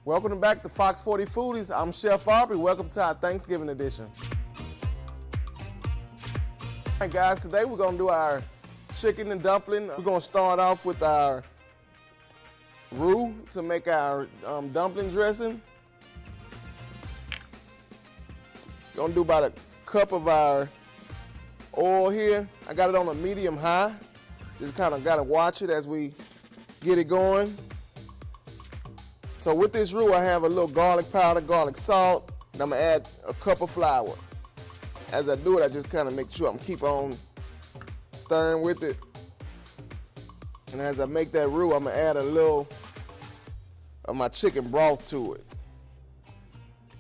Welcome back to Fox40 Foodies. I'm Chef Aubrey. Welcome to our Thanksgiving edition. All right, guys, today we're going to do our chicken and dumpling. We're going to start off with our roux to make our dumpling dressing. Going to do about a cup of our oil here. I got it on a medium high. Just kind of got to watch it as we get it going. So with this roux, I have a little garlic powder, garlic salt, and I'm gonna add a cup of flour. As I do it, I just kind of make sure I'm keep on stirring with it. And as I make that roux, I'm gonna add a little of my chicken broth to it.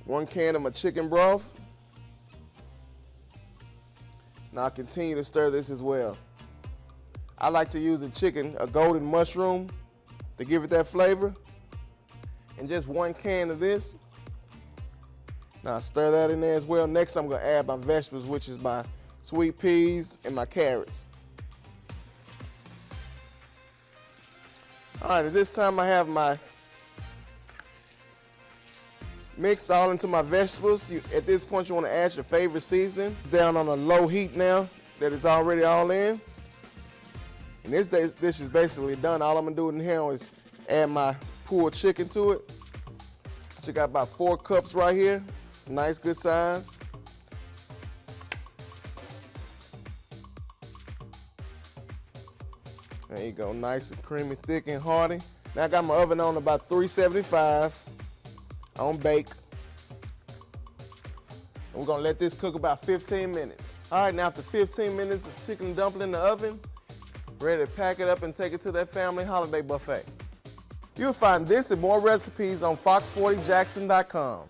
1 can of my chicken broth. Now I'll continue to stir this as well. I like to use a golden mushroom, to give it that flavor. And just 1 can of this. Now I stir that in there as well. Next I'm gonna add my vegetables, which is my sweet peas and my carrots. All right, at this time I have my mixed all into my vegetables. At this point you wanna add your favorite seasoning. It's down on a low heat now that it's already all in. And this dish is basically done. All I'm gonna do in here is add my pulled chicken to it. I got about 4 cups right here. Nice, good size. There you go, nice and creamy, thick and hearty. Now I got my oven on about 375 on bake. And we're gonna let this cook about 15 minutes. All right, now after 15 minutes of chicken dumpling in the oven, ready to pack it up and take it to that family holiday buffet. You'll find this and more recipes on fox40jackson.com.